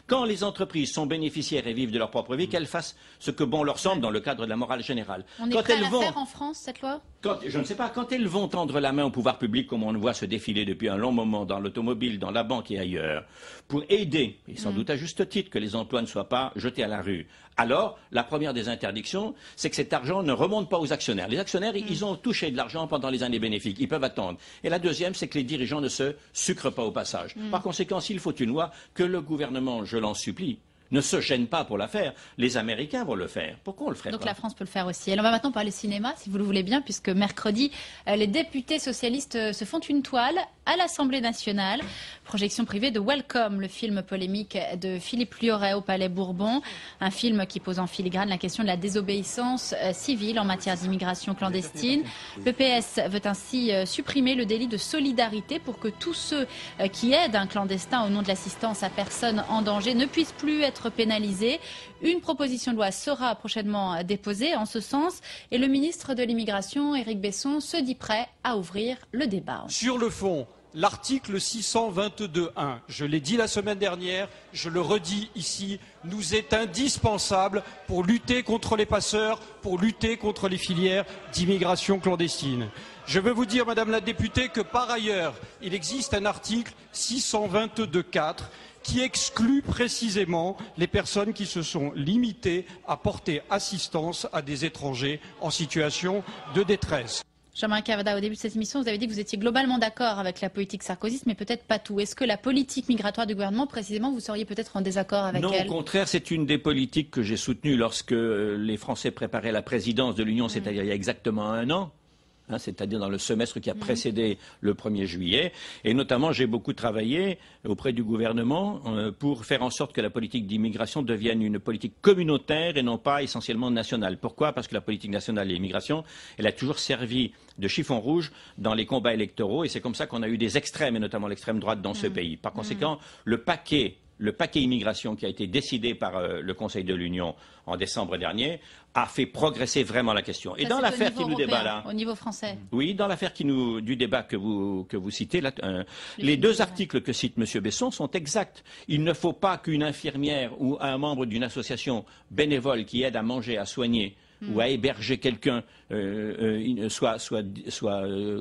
Quand les entreprises sont bénéficiaires et vivent de leur propre vie, qu'elles fassent ce que bon leur semble dans le cadre de la morale générale. On est prêt à la faire en France, cette loi ? Je ne sais pas, quand elles vont tendre la main au pouvoir public, comme on le voit se défiler depuis un long moment dans l'automobile, dans la banque et ailleurs, pour aider, et sans doute à juste titre, que les emplois ne soient pas jetés à la rue, alors la première des interdictions, c'est que cet argent ne remonte pas aux actionnaires. Les actionnaires, ils ont touché de l'argent pendant les années bénéfiques, ils peuvent attendre. Et la deuxième, c'est que les dirigeants ne se sucrent pas au passage. Par conséquent, s'il faut une loi, que le gouvernement, je l'en supplie, ne se gêne pas pour la faire. Les Américains vont le faire. Pourquoi on le ferait pas ? Donc la France peut le faire aussi. Alors on va maintenant parler cinéma, si vous le voulez bien, puisque mercredi, les députés socialistes se font une toile à l'Assemblée nationale. Projection privée de Welcome, le film polémique de Philippe Liorret au Palais Bourbon. Un film qui pose en filigrane la question de la désobéissance civile en matière d'immigration clandestine. Le PS veut ainsi supprimer le délit de solidarité pour que tous ceux qui aident un clandestin au nom de l'assistance à personne en danger ne puissent plus être pénalisés. Une proposition de loi sera prochainement déposée en ce sens et le ministre de l'Immigration, Éric Besson, se dit prêt à ouvrir le débat. Sur le fond, l'article 622.1, je l'ai dit la semaine dernière, je le redis ici, nous est indispensable pour lutter contre les passeurs, pour lutter contre les filières d'immigration clandestine. Je veux vous dire, Madame la députée, que par ailleurs, il existe un article 622.4 qui exclut précisément les personnes qui se sont limitées à porter assistance à des étrangers en situation de détresse. Jean-Marie Cavada, au début de cette émission, vous avez dit que vous étiez globalement d'accord avec la politique sarkozyste, mais peut-être pas tout. Est-ce que la politique migratoire du gouvernement, précisément, vous seriez peut-être en désaccord avec elle ? Non, au contraire, c'est une des politiques que j'ai soutenues lorsque les Français préparaient la présidence de l'Union, c'est-à-dire il y a exactement un an. C'est-à-dire dans le semestre qui a précédé le 1er juillet. Et notamment, j'ai beaucoup travaillé auprès du gouvernement pour faire en sorte que la politique d'immigration devienne une politique communautaire et non pas essentiellement nationale. Pourquoi ? Parce que la politique nationale et l'immigration, elle a toujours servi de chiffon rouge dans les combats électoraux et c'est comme ça qu'on a eu des extrêmes, et notamment l'extrême droite dans ce pays. Par conséquent, le paquet immigration qui a été décidé par le Conseil de l'Union en décembre dernier a fait progresser vraiment la question. Et dans l'affaire qui nous débat là, au niveau français. Oui, dans l'affaire du débat que vous citez, là, les deux articles que cite M. Besson sont exacts. Il ne faut pas qu'une infirmière ou un membre d'une association bénévole qui aide à manger, à soigner ou à héberger quelqu'un soit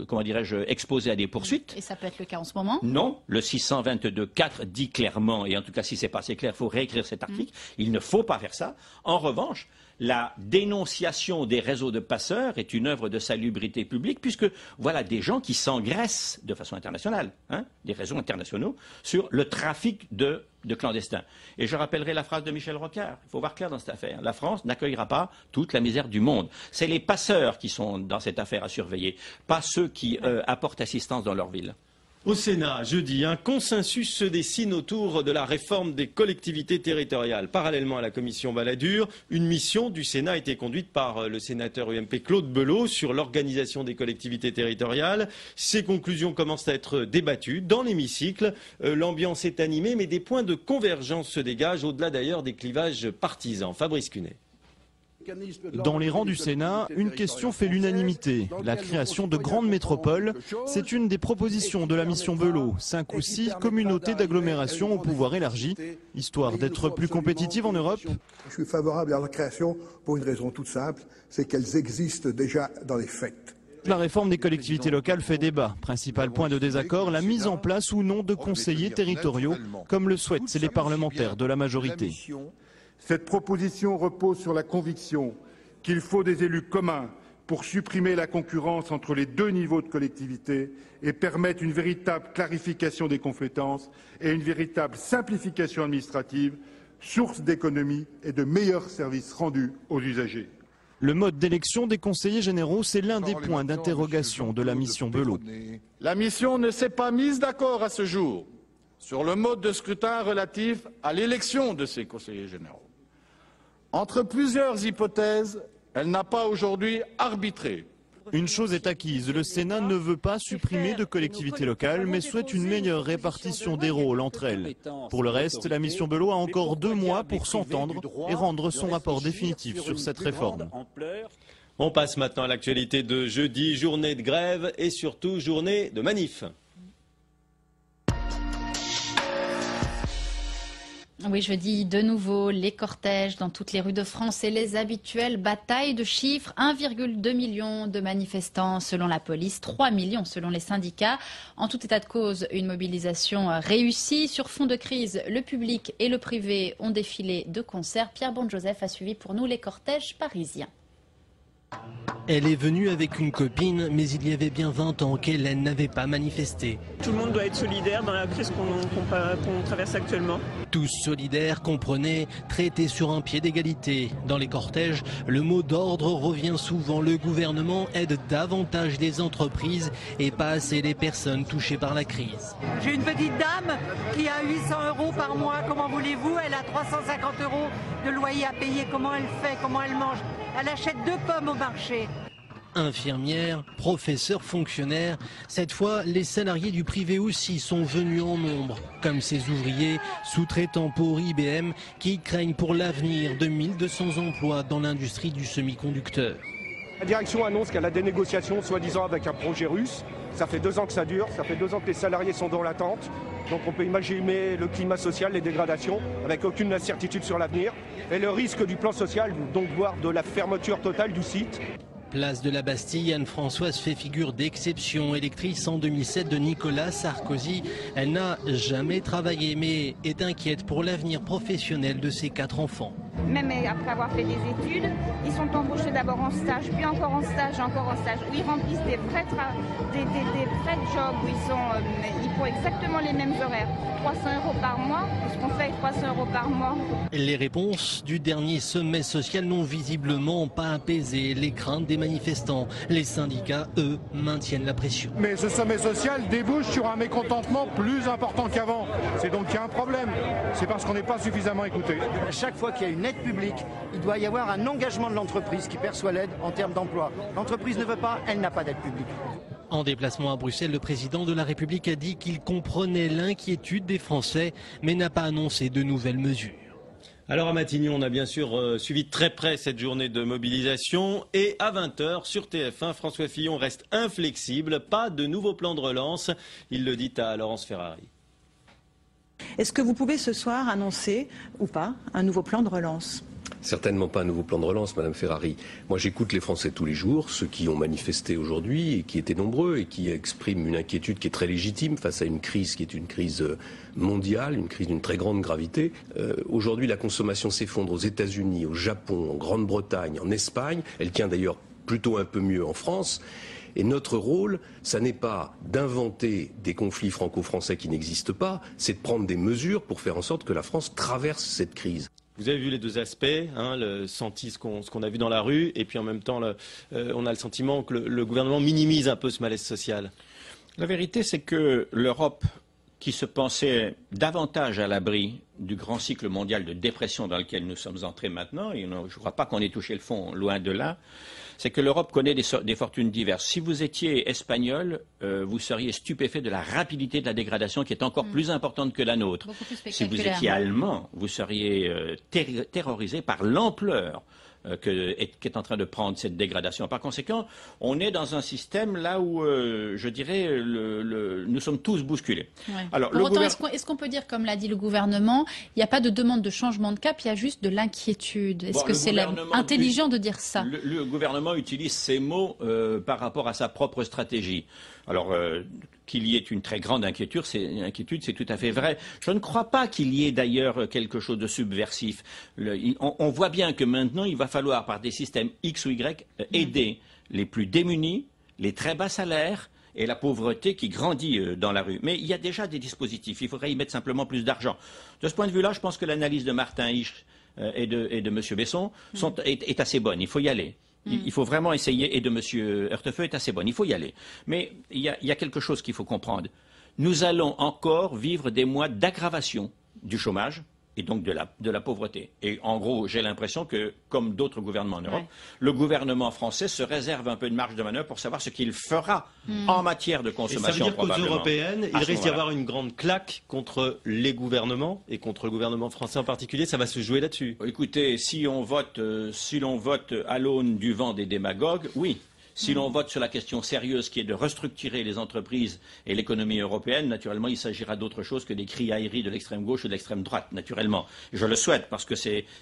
comment dirais-je, exposé à des poursuites. Et ça peut être le cas en ce moment ? Non, le 622.4 dit clairement, et en tout cas si c'est pas assez clair, il faut réécrire cet article, il ne faut pas faire ça. En revanche, la dénonciation des réseaux de passeurs est une œuvre de salubrité publique, puisque voilà des gens qui s'engraissent de façon internationale, des réseaux internationaux, sur le trafic de clandestins. Et je rappellerai la phrase de Michel Rocard, il faut voir clair dans cette affaire. La France n'accueillera pas toute la misère du monde. C'est les passeurs qui sont dans cette affaire à surveiller, pas ceux qui apportent assistance dans leur ville. Au Sénat, jeudi, un consensus se dessine autour de la réforme des collectivités territoriales. Parallèlement à la commission Balladur, une mission du Sénat a été conduite par le sénateur UMP Claude Belot sur l'organisation des collectivités territoriales. Ces conclusions commencent à être débattues dans l'hémicycle. L'ambiance est animée, mais des points de convergence se dégagent, au-delà d'ailleurs des clivages partisans. Fabrice Cunet. Dans les rangs du Sénat, une question fait l'unanimité. La création de grandes métropoles, c'est une des propositions de la mission Belot. 5 ou 6 communautés d'agglomération au pouvoir élargi, histoire d'être plus compétitive en Europe. Je suis favorable à leur création pour une raison toute simple, c'est qu'elles existent déjà dans les faits. La réforme des collectivités locales fait débat. Principal point de désaccord, la mise en place ou non de conseillers territoriaux, comme le souhaitent les parlementaires de la majorité. Cette proposition repose sur la conviction qu'il faut des élus communs pour supprimer la concurrence entre les deux niveaux de collectivité et permettre une véritable clarification des compétences et une véritable simplification administrative, source d'économies et de meilleurs services rendus aux usagers. Le mode d'élection des conseillers généraux, c'est l'un des points d'interrogation de la mission Belot. La mission ne s'est pas mise d'accord à ce jour sur le mode de scrutin relatif à l'élection de ces conseillers généraux. Entre plusieurs hypothèses, elle n'a pas aujourd'hui arbitré. Une chose est acquise, le Sénat ne veut pas supprimer de collectivités locales, mais souhaite une meilleure répartition des rôles entre elles. Pour le reste, la mission Belot a encore 2 mois pour s'entendre et rendre son rapport définitif sur cette réforme. On passe maintenant à l'actualité de jeudi, journée de grève et surtout journée de manif. Oui, jeudi, de nouveau, les cortèges dans toutes les rues de France et les habituelles batailles de chiffres. 1,2 million de manifestants selon la police, 3 millions selon les syndicats. En tout état de cause, une mobilisation réussie. Sur fond de crise, le public et le privé ont défilé de concert. Pierre Bonjoseph a suivi pour nous les cortèges parisiens. Elle est venue avec une copine, mais il y avait bien 20 ans qu'elle n'avait pas manifesté. Tout le monde doit être solidaire dans la crise qu'on traverse actuellement. Tous solidaires, comprenez, traités sur un pied d'égalité. Dans les cortèges, le mot d'ordre revient souvent. Le gouvernement aide davantage les entreprises et pas assez les personnes touchées par la crise. J'ai une petite dame qui a 800 € par mois. Comment voulez-vous? Elle a 350 € de loyer à payer. Comment elle fait? Comment elle mange? Elle achète 2 pommes au marché. Infirmières, professeurs, fonctionnaires, cette fois les salariés du privé aussi sont venus en nombre, comme ces ouvriers sous-traitants pour IBM qui craignent pour l'avenir de 1200 emplois dans l'industrie du semi-conducteur. La direction annonce qu'elle a des négociations soi-disant avec un projet russe. Ça fait 2 ans que ça dure, ça fait 2 ans que les salariés sont dans l'attente. Donc on peut imaginer le climat social, les dégradations, avec aucune incertitude sur l'avenir. Et le risque du plan social, donc voire de la fermeture totale du site. Place de la Bastille, Anne-Françoise fait figure d'exception. Électrice en 2007 de Nicolas Sarkozy, elle n'a jamais travaillé mais est inquiète pour l'avenir professionnel de ses 4 enfants. Même après avoir fait des études, ils sont embauchés d'abord en stage, puis encore en stage, où ils remplissent des vrais jobs, où ils font exactement les mêmes horaires. 300 € par mois, ce qu'on fait 300 € par mois. Les réponses du dernier sommet social n'ont visiblement pas apaisé les craintes des manifestants. Les syndicats, eux, maintiennent la pression. Mais ce sommet social débouche sur un mécontentement plus important qu'avant. C'est donc qu'il y a un problème. C'est parce qu'on n'est pas suffisamment écouté. Chaque fois qu'il y a une aide publique, il doit y avoir un engagement de l'entreprise qui perçoit l'aide en termes d'emploi. L'entreprise ne veut pas, elle n'a pas d'aide publique. En déplacement à Bruxelles, le président de la République a dit qu'il comprenait l'inquiétude des Français, mais n'a pas annoncé de nouvelles mesures. Alors à Matignon, on a bien sûr suivi de très près cette journée de mobilisation. Et à 20h sur TF1, François Fillon reste inflexible. Pas de nouveau plan de relance. Il le dit à Laurence Ferrari. Est-ce que vous pouvez ce soir annoncer ou pas un nouveau plan de relance ? Certainement pas un nouveau plan de relance, Madame Ferrari. Moi, j'écoute les Français tous les jours, ceux qui ont manifesté aujourd'hui et qui étaient nombreux et qui expriment une inquiétude qui est très légitime face à une crise qui est une crise mondiale, une crise d'une très grande gravité. Aujourd'hui, la consommation s'effondre aux États-Unis, au Japon, en Grande-Bretagne, en Espagne. Elle tient d'ailleurs plutôt un peu mieux en France. Et notre rôle, ça n'est pas d'inventer des conflits franco-français qui n'existent pas, c'est de prendre des mesures pour faire en sorte que la France traverse cette crise. Vous avez vu les deux aspects, ce qu'on a vu dans la rue, et puis en même temps, on a le sentiment que le gouvernement minimise un peu ce malaise social. La vérité, c'est que l'Europe, qui se pensait davantage à l'abri du grand cycle mondial de dépression dans lequel nous sommes entrés maintenant, et je ne crois pas qu'on ait touché le fond, loin de là, c'est que l'Europe connaît des fortunes diverses. Si vous étiez espagnol, vous seriez stupéfait de la rapidité de la dégradation qui est encore plus importante que la nôtre. Si vous étiez allemand, vous seriez terrorisé par l'ampleur qu'est en train de prendre cette dégradation. Par conséquent, on est dans un système là où, je dirais, nous sommes tous bousculés. Ouais. Alors, pour autant, est-ce qu'on peut dire, comme l'a dit le gouvernement, il n'y a pas de demande de changement de cap, il y a juste de l'inquiétude. Est-ce que c'est intelligent de dire ça? Le gouvernement utilise ces mots par rapport à sa propre stratégie. Alors, qu'il y ait une très grande inquiétude, c'est tout à fait vrai. Je ne crois pas qu'il y ait d'ailleurs quelque chose de subversif. On voit bien que maintenant, il va falloir, par des systèmes X ou Y, aider les plus démunis, les très bas salaires et la pauvreté qui grandit dans la rue. Mais il y a déjà des dispositifs. Il faudrait y mettre simplement plus d'argent. De ce point de vue-là, je pense que l'analyse de Martin Hirsch et de M. Besson est assez bonne. Il faut y aller. Il faut vraiment essayer, et de M. Hortefeux est assez bonne, il faut y aller. Mais il y a quelque chose qu'il faut comprendre. Nous allons encore vivre des mois d'aggravation du chômage et donc de la pauvreté. Et en gros, j'ai l'impression que, comme d'autres gouvernements en Europe, le gouvernement français se réserve un peu de marge de manœuvre pour savoir ce qu'il fera en matière de consommation. Et ça veut dire qu'aux probablement. européennes, il risque d'y avoir une grande claque contre les gouvernements et contre le gouvernement français en particulier. Ça va se jouer là-dessus. Écoutez, si l'on vote à l'aune du vent des démagogues, oui. Si l'on vote sur la question sérieuse qui est de restructurer les entreprises et l'économie européenne, naturellement, il s'agira d'autre chose que des cris aéris de l'extrême gauche ou de l'extrême droite, naturellement. Je le souhaite, parce que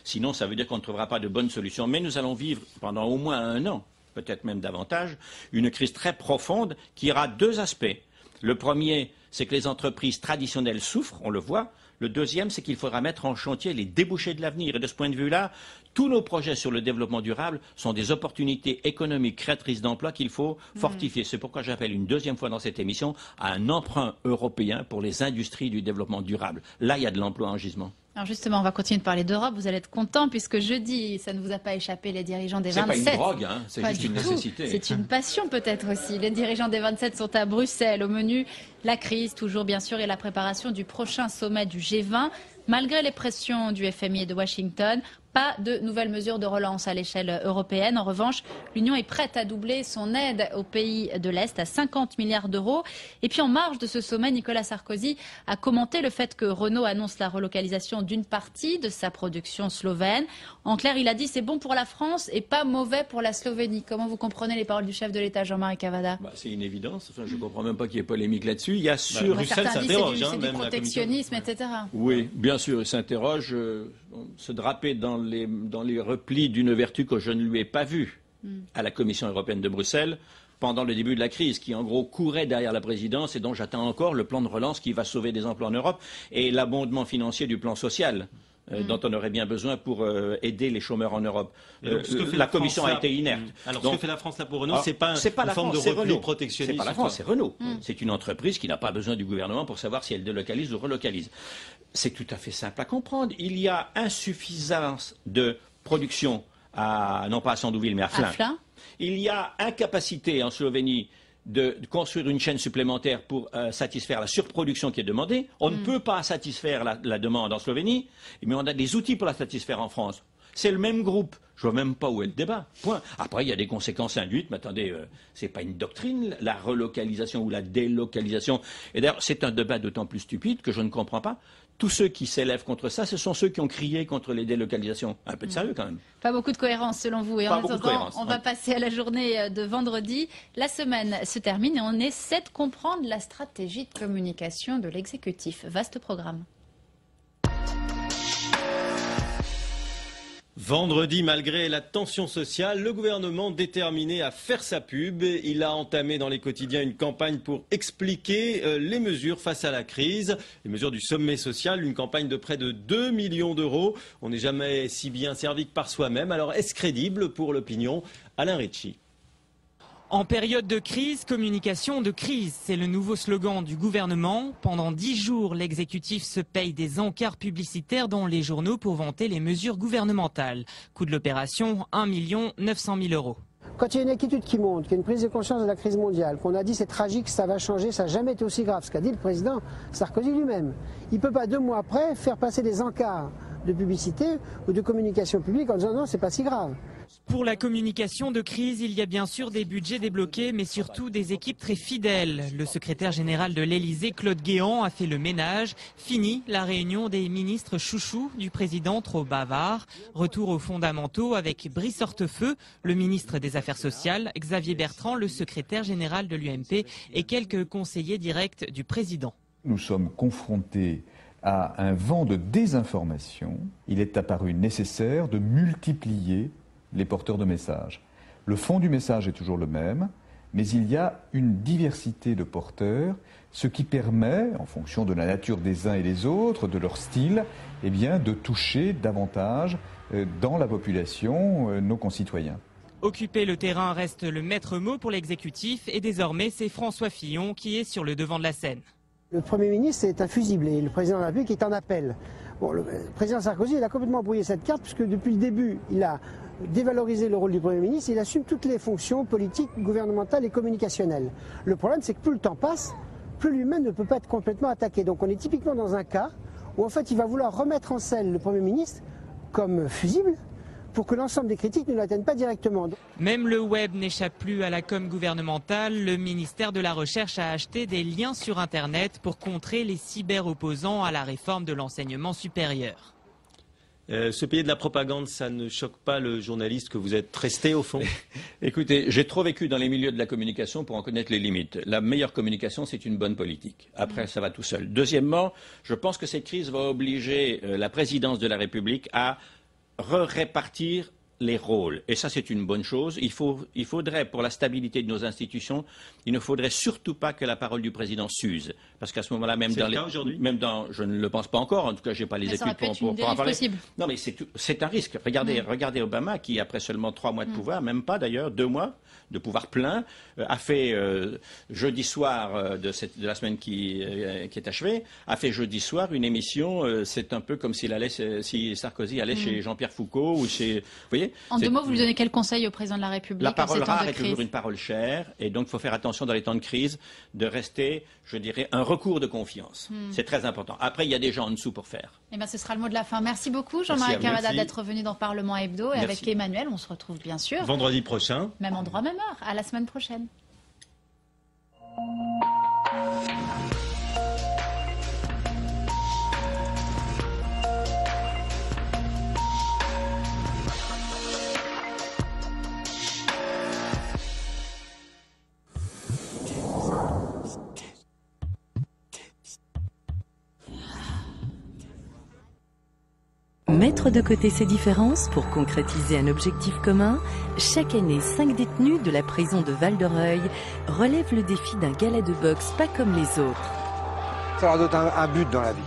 sinon, ça veut dire qu'on ne trouvera pas de bonnes solutions. Mais nous allons vivre pendant au moins 1 an, peut-être même davantage, une crise très profonde qui aura 2 aspects. Le premier, c'est que les entreprises traditionnelles souffrent, on le voit. Le deuxième, c'est qu'il faudra mettre en chantier les débouchés de l'avenir. Et de ce point de vue-là, tous nos projets sur le développement durable sont des opportunités économiques créatrices d'emplois qu'il faut fortifier. C'est pourquoi j'appelle une 2e fois dans cette émission à un emprunt européen pour les industries du développement durable. Là, il y a de l'emploi en gisement. Alors justement, on va continuer de parler d'Europe. Vous allez être content puisque jeudi, ça ne vous a pas échappé, les dirigeants des 27. C'est pas une drogue, hein, c'est juste une nécessité. C'est une passion peut-être aussi. Les dirigeants des 27 sont à Bruxelles. Au menu, la crise toujours bien sûr et la préparation du prochain sommet du G20. Malgré les pressions du FMI et de Washington, pas de nouvelles mesures de relance à l'échelle européenne. En revanche, l'Union est prête à doubler son aide aux pays de l'Est à 50 milliards d'euros. Et puis en marge de ce sommet, Nicolas Sarkozy a commenté le fait que Renault annonce la relocalisation d'une partie de sa production slovène. En clair, il a dit c'est bon pour la France et pas mauvais pour la Slovénie. Comment vous comprenez les paroles du chef de l'État, Jean-Marie Cavada? C'est une évidence. Enfin, je ne comprends même pas qu'il y ait polémique là-dessus. Il y a sur Bruxelles s'interroge, c'est du protectionnisme, etc. Oui, bien sûr, il s'interroge. Se draper dans les replis d'une vertu que je ne lui ai pas vue à la Commission européenne de Bruxelles pendant le début de la crise, qui en gros courait derrière la présidence et dont j'attends encore le plan de relance qui va sauver des emplois en Europe et l'abondement financier du plan social. Dont on aurait bien besoin pour aider les chômeurs en Europe. La Commission a été inerte. Alors, ce que fait la France là pour Renault, c'est pas une forme de repli protectionniste. C'est pas la France, c'est Renault. C'est une entreprise qui n'a pas besoin du gouvernement pour savoir si elle délocalise ou relocalise. C'est tout à fait simple à comprendre. Il y a insuffisance de production non pas à Sandouville, mais à Flins. Il y a incapacité en Slovénie de construire une chaîne supplémentaire pour satisfaire la surproduction qui est demandée. On ne peut pas satisfaire la demande en Slovénie, mais on a des outils pour la satisfaire en France. C'est le même groupe. Je ne vois même pas où est le débat. Point. Après, il y a des conséquences induites, mais attendez, ce n'est pas une doctrine, la relocalisation ou la délocalisation. Et d'ailleurs, c'est un débat d'autant plus stupide que je ne comprends pas. Tous ceux qui s'élèvent contre ça, ce sont ceux qui ont crié contre les délocalisations. Un peu de sérieux quand même. Pas beaucoup de cohérence selon vous. Et en attendant, on va passer à la journée de vendredi. La semaine se termine et on essaie de comprendre la stratégie de communication de l'exécutif. Vaste programme. Vendredi, malgré la tension sociale, le gouvernement déterminé à faire sa pub. Il a entamé dans les quotidiens une campagne pour expliquer les mesures face à la crise, les mesures du sommet social, une campagne de près de 2 millions d'euros. On n'est jamais si bien servi que par soi-même. Alors est-ce crédible pour l'opinion? Alain Ritchie. En période de crise, communication de crise, c'est le nouveau slogan du gouvernement. Pendant 10 jours, l'exécutif se paye des encarts publicitaires dans les journaux pour vanter les mesures gouvernementales. Coût de l'opération, 1 900 000 euros. Quand il y a une inquiétude qui monte, qu'il y a une prise de conscience de la crise mondiale, qu'on a dit c'est tragique, ça va changer, ça n'a jamais été aussi grave, ce qu'a dit le président Sarkozy lui-même. Il ne peut pas 2 mois après faire passer des encarts de publicité ou de communication publique en disant non, c'est pas si grave. Pour la communication de crise, il y a bien sûr des budgets débloqués, mais surtout des équipes très fidèles. Le secrétaire général de l'Elysée, Claude Guéant, a fait le ménage. Fini la réunion des ministres chouchous du président trop bavard. Retour aux fondamentaux avec Brice Hortefeux, le ministre des Affaires sociales, Xavier Bertrand, le secrétaire général de l'UMP et quelques conseillers directs du président. Nous sommes confrontés à un vent de désinformation. Il est apparu nécessaire de multiplier les porteurs de messages. Le fond du message est toujours le même, mais il y a une diversité de porteurs, ce qui permet, en fonction de la nature des uns et des autres, de leur style, eh bien, de toucher davantage dans la population nos concitoyens. Occuper le terrain reste le maître mot pour l'exécutif et désormais c'est François Fillon qui est sur le devant de la scène. Le Premier ministre est un fusible et le Président de la République est en appel. Bon, le Président Sarkozy il a complètement brouillé cette carte puisque depuis le début il a dévalorisé le rôle du Premier ministre, il assume toutes les fonctions politiques, gouvernementales et communicationnelles. Le problème c'est que plus le temps passe, plus lui-même ne peut pas être complètement attaqué. Donc on est typiquement dans un cas où en fait il va vouloir remettre en scène le Premier ministre comme fusible pour que l'ensemble des critiques ne l'atteignent pas directement. Même le web n'échappe plus à la com gouvernementale. Le ministère de la Recherche a acheté des liens sur Internet pour contrer les cyber-opposants à la réforme de l'enseignement supérieur. Se payer de la propagande, ça ne choque pas le journaliste que vous êtes resté au fond? Écoutez, j'ai trop vécu dans les milieux de la communication pour en connaître les limites. La meilleure communication, c'est une bonne politique. Après, ça va tout seul. Deuxièmement, je pense que cette crise va obliger la présidence de la République à répartir les rôles. Et ça, c'est une bonne chose. Il faudrait, pour la stabilité de nos institutions, il ne faudrait surtout pas que la parole du président s'use. Parce qu'à ce moment-là, même dans je ne le pense pas encore, en tout cas, je n'ai pas les études pour en parler. Possible. Non, mais c'est un risque. Regardez Obama, qui, après seulement 3 mois de pouvoir, même pas d'ailleurs, 2 mois de pouvoir plein, a fait jeudi soir de la semaine qui est achevée, a fait jeudi soir une émission, c'est un peu comme si Sarkozy allait chez Jean-Pierre Foucault ou chez... Vous voyez? En 2 mots, vous lui donnez quel conseil au président de la République? La parole rare est toujours une parole chère, et donc il faut faire attention dans les temps de crise de rester, je dirais, un recours de confiance. C'est très important. Après, il y a des gens en dessous pour faire. Eh bien, ce sera le mot de la fin. Merci beaucoup, Jean-Marie Cavada, d'être venu dans Parlement Hebdo. Et avec Emmanuel, on se retrouve bien sûr vendredi prochain. Même endroit, même heure. À la semaine prochaine. Mettre de côté ces différences pour concrétiser un objectif commun, chaque année, 5 détenus de la prison de Val-de-Reuil relèvent le défi d'un gala de boxe pas comme les autres. Ça leur donne un but dans la vie.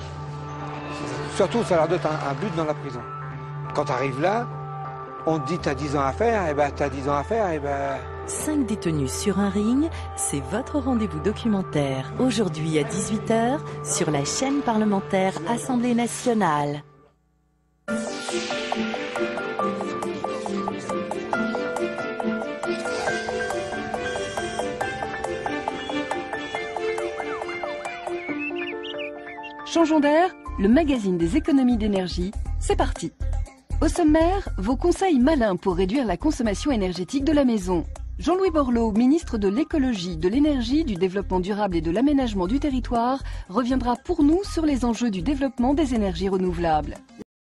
Surtout, ça leur donne un but dans la prison. Quand tu arrives là, on te dit t'as 10 ans à faire, et ben t'as 10 ans à faire, et ben... 5 détenus sur un ring, c'est votre rendez-vous documentaire. Aujourd'hui à 18 h sur la chaîne parlementaire Assemblée nationale. Changeons d'air, le magazine des économies d'énergie, c'est parti. Au sommaire, vos conseils malins pour réduire la consommation énergétique de la maison. Jean-Louis Borloo, ministre de l'écologie, de l'énergie, du développement durable et de l'aménagement du territoire, reviendra pour nous sur les enjeux du développement des énergies renouvelables.